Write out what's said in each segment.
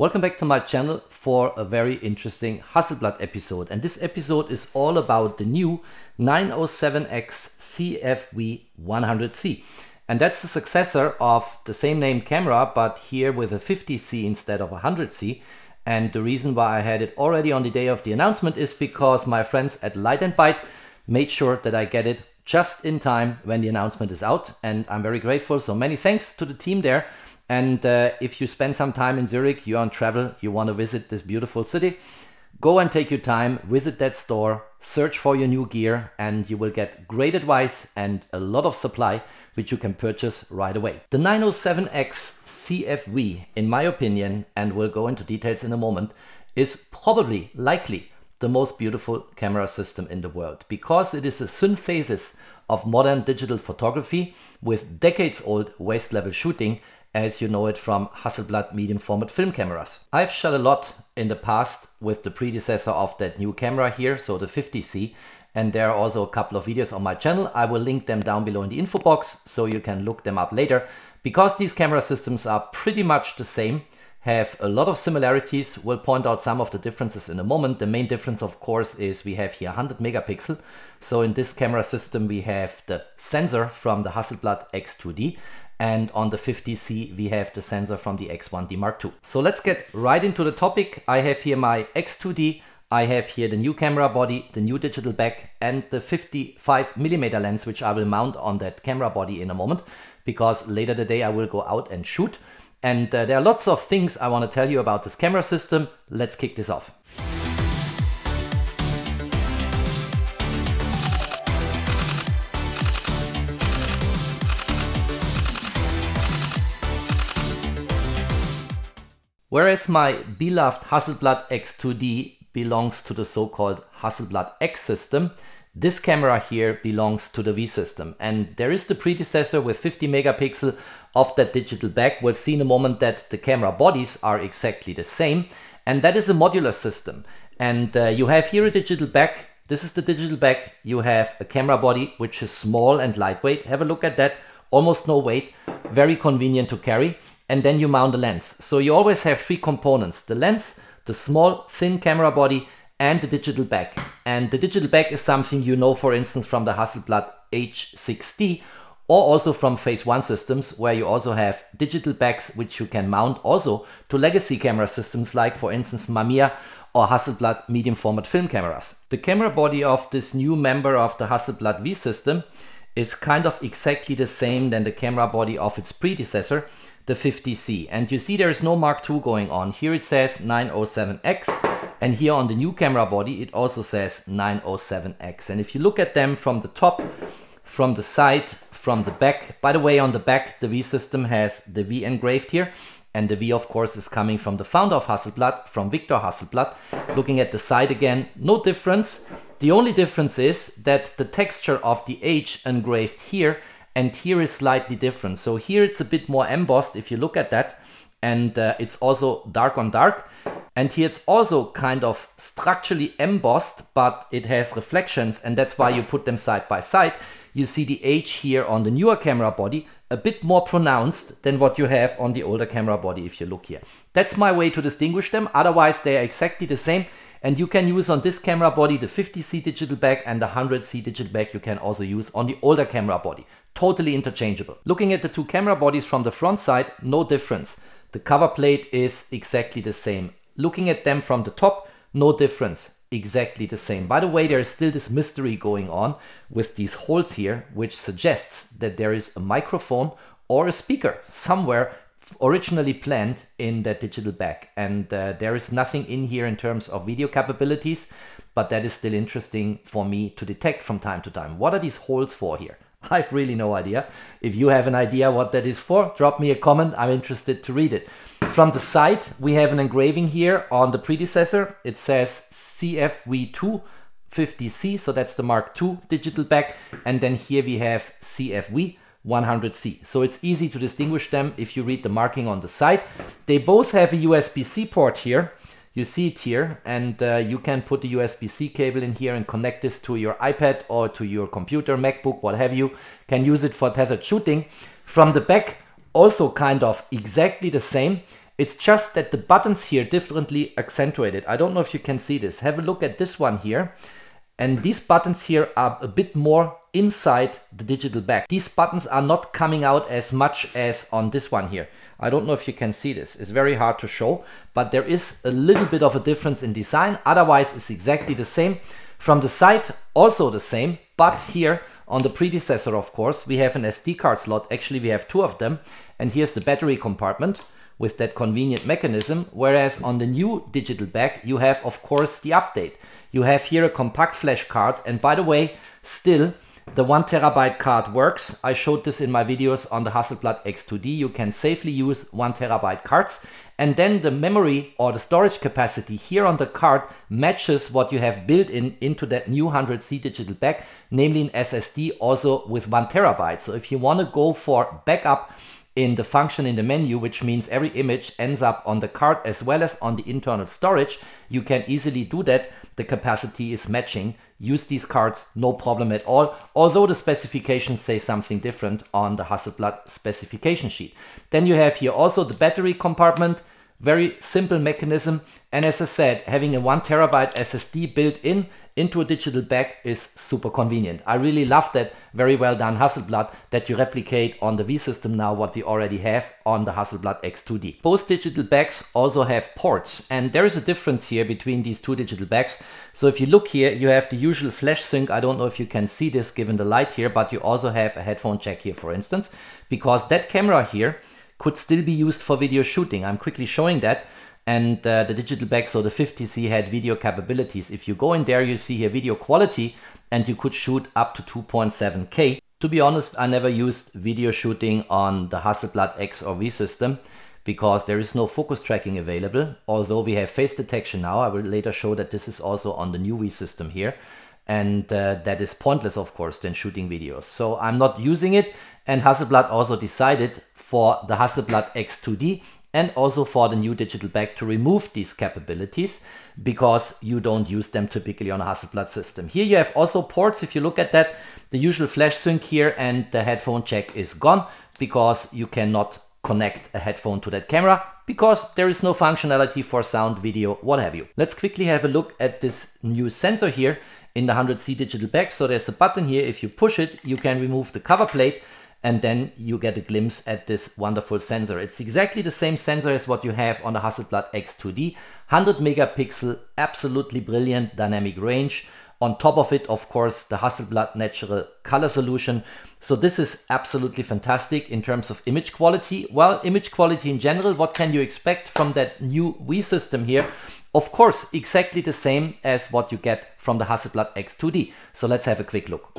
Welcome back to my channel for a very interesting Hasselblad episode, and this episode is all about the new 907X CFV 100C, and that's the successor of the same name camera but here with a 50C instead of a 100C. And the reason why I had it already on the day of the announcement is because my friends at Light & Bite made sure that I get it just in time when the announcement is out, and I'm very grateful. So many thanks to the team there. And if you spend some time in Zurich, you're on travel, you want to visit this beautiful city, go and take your time, visit that store, search for your new gear, and you will get great advice and a lot of supply which you can purchase right away. The 907X CFV, in my opinion, and we'll go into details in a moment, is probably, likely, the most beautiful camera system in the world, because it is a synthesis of modern digital photography with decades-old waist-level shooting, as you know it from Hasselblad medium format film cameras. I've shot a lot in the past with the predecessor of that new camera here, so the 50C, and there are also a couple of videos on my channel. I will link them down below in the info box so you can look them up later, because these camera systems are pretty much the same, have a lot of similarities. We'll point out some of the differences in a moment. The main difference, of course, is we have here 100 megapixel. So in this camera system we have the sensor from the Hasselblad X2D, and on the 50C we have the sensor from the X1D Mark II. So let's get right into the topic. I have here my X2D, I have here the new camera body, the new digital back, and the 55mm lens, which I will mount on that camera body in a moment, because later today I will go out and shoot. And there are lots of things I want to tell you about this camera system. Let's kick this off. Whereas my beloved Hasselblad X2D belongs to the so-called Hasselblad X system, this camera here belongs to the V system. And there is the predecessor with 50 megapixel of that digital back. We'll see in a moment that the camera bodies are exactly the same. And that is a modular system. And you have here a digital back. This is the digital back. You have a camera body, which is small and lightweight. Have a look at that. Almost no weight. Very convenient to carry. And then you mount the lens. So you always have three components: the lens, the small thin camera body, and the digital back. And the digital back is something you know, for instance, from the Hasselblad H6D, or also from Phase 1 systems, where you also have digital backs which you can mount also to legacy camera systems like, for instance, Mamiya or Hasselblad medium format film cameras. The camera body of this new member of the Hasselblad V system is kind of exactly the same than the camera body of its predecessor, the 50C. And you see there is no Mark II going on. Here it says 907X, and here on the new camera body it also says 907X. And if you look at them from the top, from the side, from the back, by the way, on the back the V system has the V engraved here, and the V of course is coming from the founder of Hasselblad, from Victor Hasselblad. Looking at the side again, no difference. The only difference is that the texture of the H engraved here and here is slightly different. So here it's a bit more embossed if you look at that, and it's also dark on dark. And here it's also kind of structurally embossed, but it has reflections, and that's why you put them side by side. You see the H here on the newer camera body a bit more pronounced than what you have on the older camera body if you look here. That's my way to distinguish them. Otherwise they are exactly the same, and you can use on this camera body the 50C digital back, and the 100C digital back you can also use on the older camera body. Totally interchangeable. Looking at the two camera bodies from the front side, no difference. The cover plate is exactly the same. Looking at them from the top, no difference. Exactly the same. By the way, there is still this mystery going on with these holes here, which suggests that there is a microphone or a speaker somewhere originally planned in that digital back. And there is nothing in here in terms of video capabilities, but that is still interesting for me to detect from time to time. What are these holes for here? I've really no idea. If you have an idea what that is for, drop me a comment. I'm interested to read it. From the side, we have an engraving here on the predecessor. It says CFV2 50C, so that's the Mark II digital back. And then here we have CFV 100C. So it's easy to distinguish them if you read the marking on the side. They both have a USB-C port here. You see it here, and you can put the USB-C cable in here and connect this to your iPad or to your computer, MacBook, what have you. Can use it for tethered shooting. From the back, also kind of exactly the same. It's just that the buttons here differently accentuated. I don't know if you can see this. Have a look at this one here. And these buttons here are a bit more inside the digital back. These buttons are not coming out as much as on this one here. I don't know if you can see this. It's very hard to show, but there is a little bit of a difference in design. Otherwise, it's exactly the same. From the side, also the same, but here on the predecessor, of course, we have an SD card slot. Actually, we have two of them. And here's the battery compartment with that convenient mechanism. Whereas on the new digital back, you have, of course, the update. You have here a compact flash card. And by the way, still, the 1 TB card works. I showed this in my videos on the Hasselblad X2D. You can safely use 1 TB cards. And then the memory or the storage capacity here on the card matches what you have built into that new 100C digital back, namely an SSD also with 1 TB. So if you want to go for backup in the function in the menu, which means every image ends up on the card as well as on the internal storage, you can easily do that. The capacity is matching. Use these cards, no problem at all, although the specifications say something different on the Hasselblad specification sheet. Then you have here also the battery compartment, very simple mechanism. And as I said, having a 1 TB SSD built into a digital back is super convenient. I really love that. Very well done, Hasselblad, that you replicate on the V system now what we already have on the Hasselblad X2D. Both digital backs also have ports, and there is a difference here between these two digital backs. So if you look here, you have the usual flash sync. I don't know if you can see this given the light here, but you also have a headphone jack here, for instance, because that camera here could still be used for video shooting. I'm quickly showing that. And the digital back, so the 50C, had video capabilities. If you go in there, you see here video quality, and you could shoot up to 2.7K. To be honest, I never used video shooting on the Hasselblad X or V system because there is no focus tracking available. Although we have face detection now, I will later show that this is also on the new V system here. And that is pointless, of course, than shooting videos. So I'm not using it. And Hasselblad also decided for the Hasselblad X2D and also for the new digital back to remove these capabilities because you don't use them typically on a Hasselblad system. Here you have also ports. If you look at that, the usual flash sync here and the headphone jack is gone because you cannot connect a headphone to that camera because there is no functionality for sound, video, what have you. Let's quickly have a look at this new sensor here in the 100C digital back. So there's a button here. If you push it, you can remove the cover plate, and then you get a glimpse at this wonderful sensor. It's exactly the same sensor as what you have on the Hasselblad X2D. 100 megapixel, absolutely brilliant dynamic range. On top of it, of course, the Hasselblad natural color solution. So this is absolutely fantastic in terms of image quality. Well, image quality in general, what can you expect from that new V system here? Of course, exactly the same as what you get from the Hasselblad X2D. So let's have a quick look.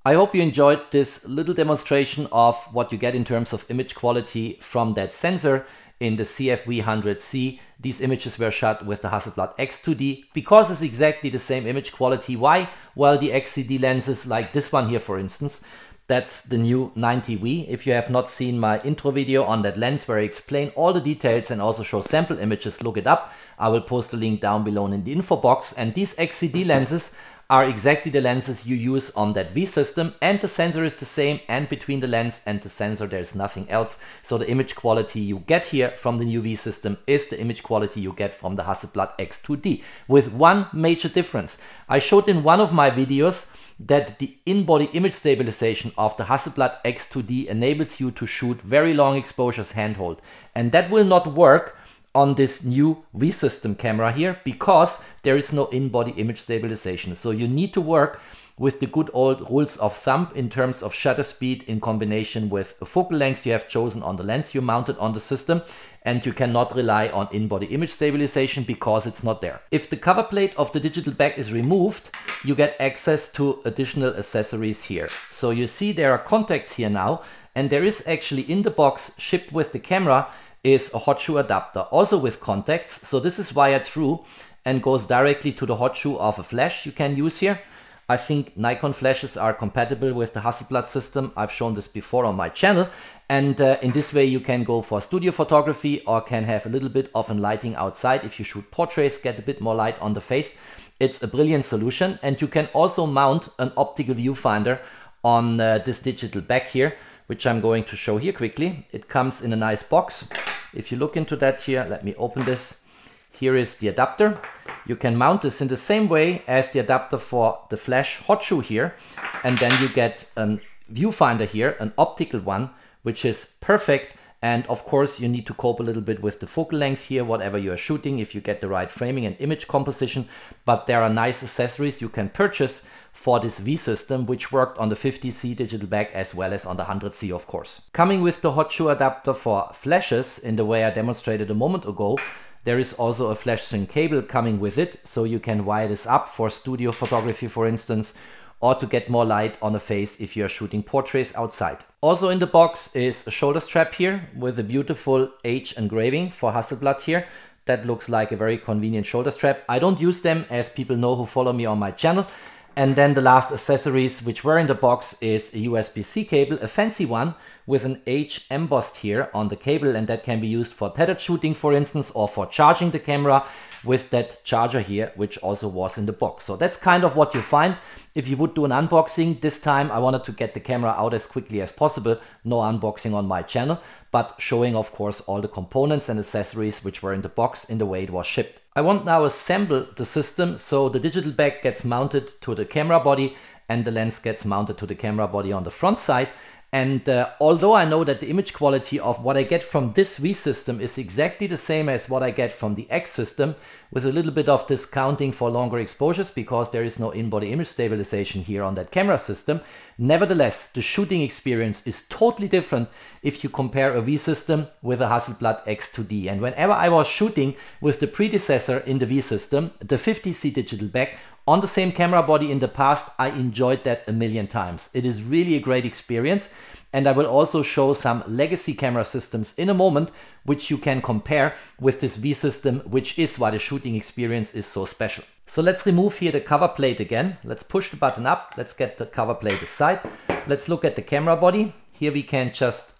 I hope you enjoyed this little demonstration of what you get in terms of image quality from that sensor in the CFV 100C. These images were shot with the Hasselblad X2D because it's exactly the same image quality. Why? Well, the XCD lenses like this one here, for instance, that's the new 90V. If you have not seen my intro video on that lens where I explain all the details and also show sample images, look it up. I will post a link down below in the info box. And these XCD lenses are exactly the lenses you use on that V system, and the sensor is the same, and between the lens and the sensor there's nothing else. So the image quality you get here from the new V system is the image quality you get from the Hasselblad X2D, with one major difference. I showed in one of my videos that the in-body image stabilization of the Hasselblad X2D enables you to shoot very long exposures handhold. And that will not work on this new V-System camera here because there is no in-body image stabilization. So you need to work with the good old rules of thumb in terms of shutter speed in combination with the focal length you have chosen on the lens you mounted on the system, and you cannot rely on in-body image stabilization because it's not there. If the cover plate of the digital back is removed, you get access to additional accessories here. So you see there are contacts here now, and there is actually in the box shipped with the camera is a hot shoe adapter, also with contacts. So this is wired through and goes directly to the hot shoe of a flash you can use here. I think Nikon flashes are compatible with the Hasselblad system. I've shown this before on my channel. And in this way you can go for studio photography or can have a little bit of lighting outside. If you shoot portraits, get a bit more light on the face. It's a brilliant solution. And you can also mount an optical viewfinder on this digital back here, which I'm going to show here quickly. It comes in a nice box. If you look into that here, let me open this. Here is the adapter. You can mount this in the same way as the adapter for the flash hot shoe here. And then you get a viewfinder here, an optical one, which is perfect. And of course you need to cope a little bit with the focal length here, whatever you are shooting, if you get the right framing and image composition. But there are nice accessories you can purchase for this V-System, which worked on the 50C digital back as well as on the 100C, of course. Coming with the hot shoe adapter for flashes in the way I demonstrated a moment ago, there is also a flash sync cable coming with it, so you can wire this up for studio photography, for instance, or to get more light on the face if you are shooting portraits outside. Also in the box is a shoulder strap here with a beautiful H engraving for Hasselblad here. That looks like a very convenient shoulder strap. I don't use them, as people know who follow me on my channel. And then the last accessories which were in the box is a USB-C cable, a fancy one with an H embossed here on the cable, and that can be used for tethered shooting, for instance, or for charging the camera with that charger here, which also was in the box. So that's kind of what you find. If you would do an unboxing, this time I wanted to get the camera out as quickly as possible. No unboxing on my channel, but showing, of course, all the components and accessories which were in the box in the way it was shipped. I want now assemble the system so the digital back gets mounted to the camera body and the lens gets mounted to the camera body on the front side. And although I know that the image quality of what I get from this V-System is exactly the same as what I get from the X system, with a little bit of discounting for longer exposures because there is no in-body image stabilization here on that camera system, nevertheless, the shooting experience is totally different if you compare a V-System with a Hasselblad X2D. And whenever I was shooting with the predecessor in the V-System, the 50C digital back, on the same camera body in the past, I enjoyed that a million times. It is really a great experience. And I will also show some legacy camera systems in a moment, which you can compare with this V-System, which is why the shooting experience is so special. So let's remove here the cover plate again. Let's push the button up. Let's get the cover plate aside. Let's look at the camera body. Here we can just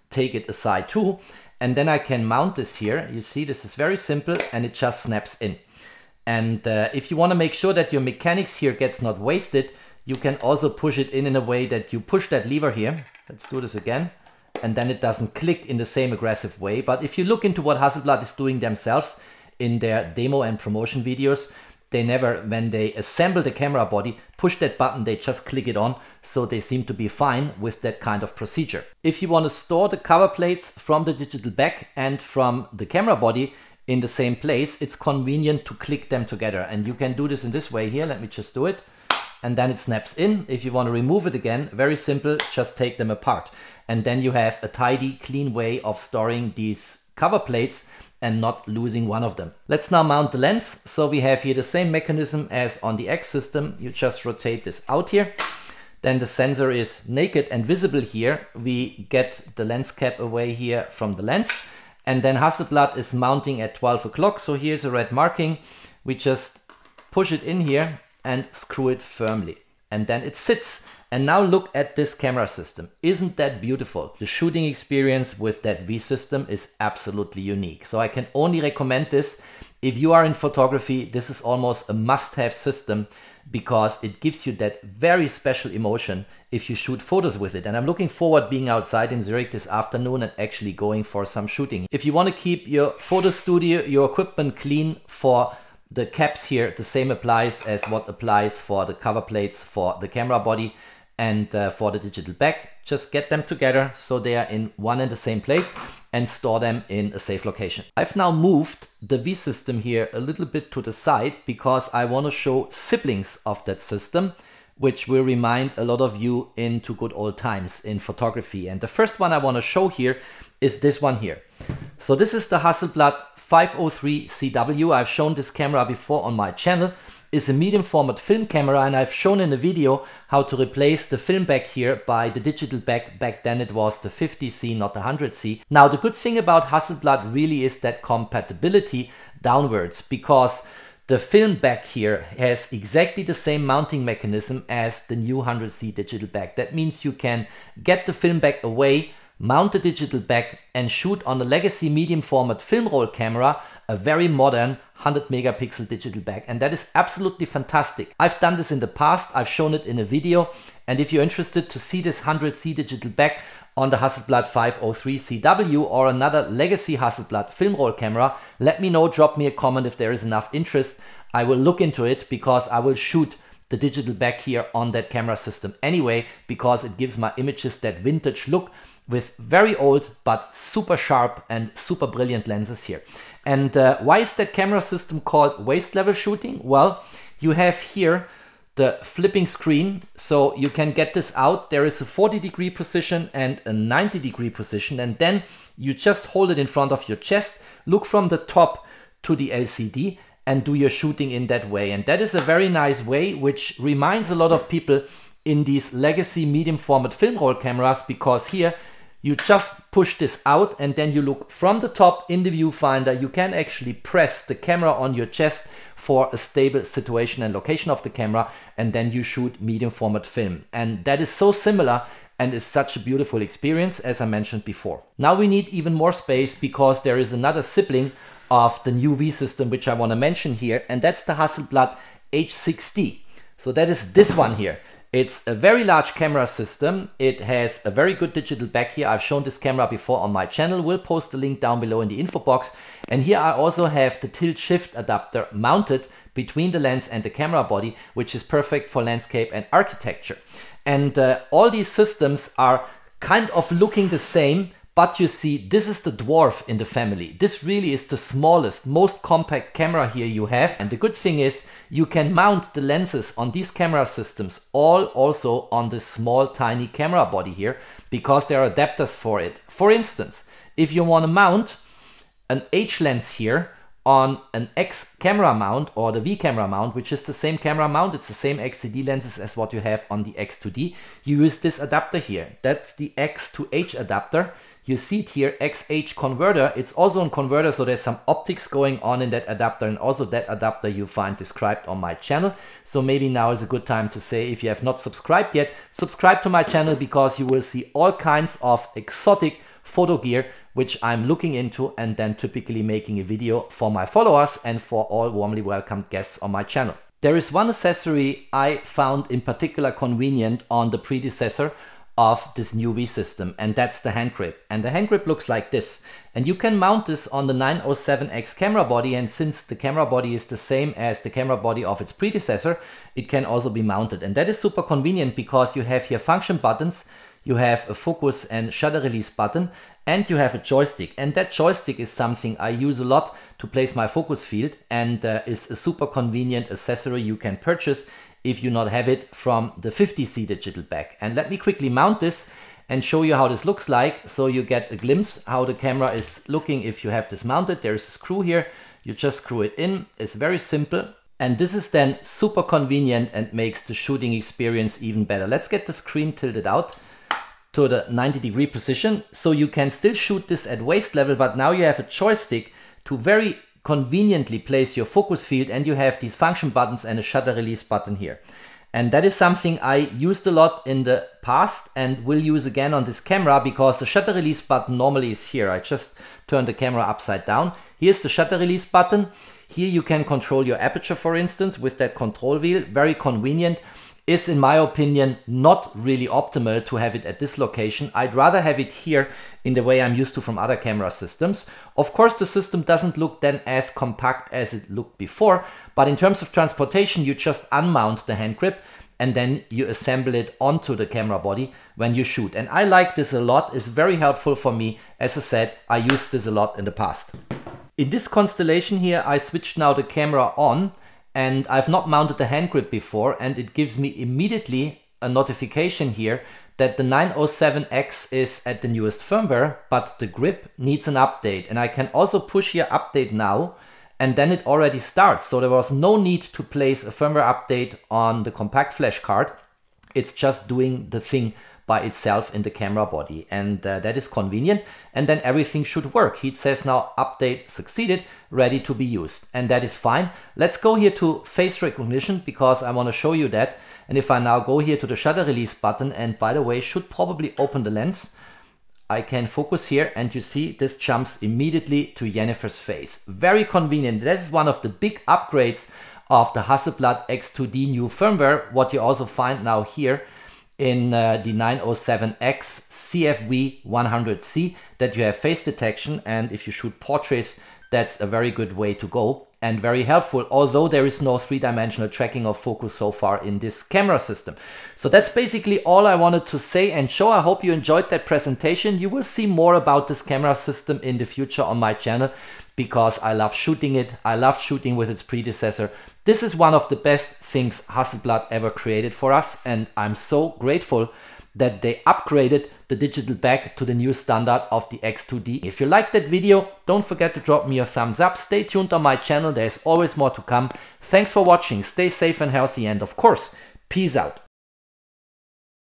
take it aside too. And then I can mount this here. You see, this is very simple and it just snaps in. And if you want to make sure that your mechanics here gets not wasted, you can also push it in a way that you push that lever here. Let's do this again. And then it doesn't click in the same aggressive way. But if you look into what Hasselblad is doing themselves in their demo and promotion videos, they never, when they assemble the camera body, push that button, they just click it on. So they seem to be fine with that kind of procedure. If you want to store the cover plates from the digital back and from the camera body in the same place, it's convenient to click them together. And you can do this in this way here. Let me just do it. And then it snaps in. If you want to remove it again, very simple, just take them apart. And then you have a tidy, clean way of storing these cover plates and not losing one of them. Let's now mount the lens. So we have here the same mechanism as on the X system. You just rotate this out here. Then the sensor is naked and visible here. We get the lens cap away here from the lens. And then Hasselblad is mounting at 12 o'clock. So here's a red marking. We just push it in here and screw it firmly. And then it sits. And now look at this camera system. Isn't that beautiful? The shooting experience with that V-System is absolutely unique. So I can only recommend this. If you are in photography, this is almost a must-have system because it gives you that very special emotion if you shoot photos with it. And I'm looking forward being outside in Zurich this afternoon and actually going for some shooting. If you want to keep your photo studio, your equipment clean for the caps here, the same applies as what applies for the cover plates for the camera body and for the digital back. Just get them together so they are in one and the same place and store them in a safe location. I've now moved the V system here a little bit to the side because I want to show siblings of that system, which will remind a lot of you into good old times in photography. And the first one I want to show here is this one here. So this is the Hasselblad 503 CW. I've shown this camera before on my channel. It's a medium format film camera, and I've shown in a video how to replace the film back here by the digital back. Back then it was the 50C, not the 100C. Now the good thing about Hasselblad really is that compatibility downwards, because the film back here has exactly the same mounting mechanism as the new 100C digital back. That means you can get the film back away, mount the digital back and shoot on the legacy medium format film roll camera a very modern 100 megapixel digital back, and that is absolutely fantastic. I've done this in the past, I've shown it in a video, and if you're interested to see this 100C digital back on the Hasselblad 503 CW or another legacy Hasselblad film roll camera, let me know, drop me a comment if there is enough interest. I will look into it because I will shoot the digital back here on that camera system anyway, because it gives my images that vintage look with very old but super sharp and super brilliant lenses here. And why is that camera system called waist level shooting? Well, you have here the flipping screen, so you can get this out. There is a 40-degree position and a 90-degree position, and then you just hold it in front of your chest, look from the top to the LCD and do your shooting in that way. And that is a very nice way, which reminds a lot of people in these legacy medium format film roll cameras, because here you just push this out and then you look from the top in the viewfinder. You can actually press the camera on your chest for a stable situation and location of the camera, and then you shoot medium format film. And that is so similar and is such a beautiful experience, as I mentioned before. Now we need even more space because there is another sibling of the new V system which I want to mention here, and that's the Hasselblad H6D. So that is this one here. It's a very large camera system. It has a very good digital back here. I've shown this camera before on my channel. We'll post the link down below in the info box. And here I also have the tilt shift adapter mounted between the lens and the camera body, which is perfect for landscape and architecture. And all these systems are kind of looking the same, but you see, this is the dwarf in the family. This really is the smallest, most compact camera here you have. And the good thing is you can mount the lenses on these camera systems all also on this small, tiny camera body here, because there are adapters for it. For instance, if you want to mount an H lens here on an X camera mount or the V camera mount, which is the same camera mount, it's the same XCD lenses as what you have on the X2D, you use this adapter here. That's the X to H adapter. You see it here, XH converter. It's also a converter, so there's some optics going on in that adapter, and also that adapter you find described on my channel. So maybe now is a good time to say, if you have not subscribed yet, subscribe to my channel, because you will see all kinds of exotic photo gear which I'm looking into and then typically making a video for my followers and for all warmly welcomed guests on my channel. There is one accessory I found in particular convenient on the predecessor of this new V system, and that's the hand grip. And the hand grip looks like this, and you can mount this on the 907X camera body, and since the camera body is the same as the camera body of its predecessor, it can also be mounted. And that is super convenient because you have here function buttons, you have a focus and shutter release button, and you have a joystick. And that joystick is something I use a lot to place my focus field, and is a super convenient accessory you can purchase if you not have it from the 50C digital back. And let me quickly mount this and show you how this looks like, so you get a glimpse how the camera is looking if you have this mounted. There's a screw here, you just screw it in. It's very simple, and this is then super convenient and makes the shooting experience even better. Let's get the screen tilted out to the 90-degree position, so you can still shoot this at waist level, but now you have a joystick to very conveniently place your focus field, and you have these function buttons and a shutter release button here. And that is something I used a lot in the past and will use again on this camera, because the shutter release button normally is here. I just turn the camera upside down. Here's the shutter release button. Here you can control your aperture, for instance, with that control wheel. Very convenient. is, in my opinion, not really optimal to have it at this location. I'd rather have it here in the way I'm used to from other camera systems. Of course, the system doesn't look then as compact as it looked before, but in terms of transportation, you just unmount the hand grip and then you assemble it onto the camera body when you shoot. And I like this a lot. It's very helpful for me. As I said, I used this a lot in the past. In this constellation here, I switched now the camera on, and I've not mounted the hand grip before, and it gives me immediately a notification here that the 907X is at the newest firmware, but the grip needs an update. And I can also push here update now, and then it already starts. So there was no need to place a firmware update on the compact flash card. It's just doing the thing by itself in the camera body, and that is convenient. And then everything should work. It says now update succeeded, ready to be used, and that is fine. Let's go here to face recognition because I want to show you that. And if I now go here to the shutter release button, and by the way, should probably open the lens, I can focus here and you see this jumps immediately to Jennifer's face. Very convenient. That is one of the big upgrades of the Hasselblad X2D new firmware, what you also find now here in the 907X CFV 100C, that you have face detection, and if you shoot portraits, that's a very good way to go and very helpful, although there is no three-dimensional tracking of focus so far in this camera system. So that's basically all I wanted to say and show. I hope you enjoyed that presentation. You will see more about this camera system in the future on my channel because I love shooting it. I love shooting with its predecessor. This is one of the best things Hasselblad ever created for us, and I'm so grateful that they upgraded the digital back to the new standard of the X2D. If you liked that video, don't forget to drop me a thumbs up. Stay tuned on my channel, there's always more to come. Thanks for watching, stay safe and healthy, and of course, peace out.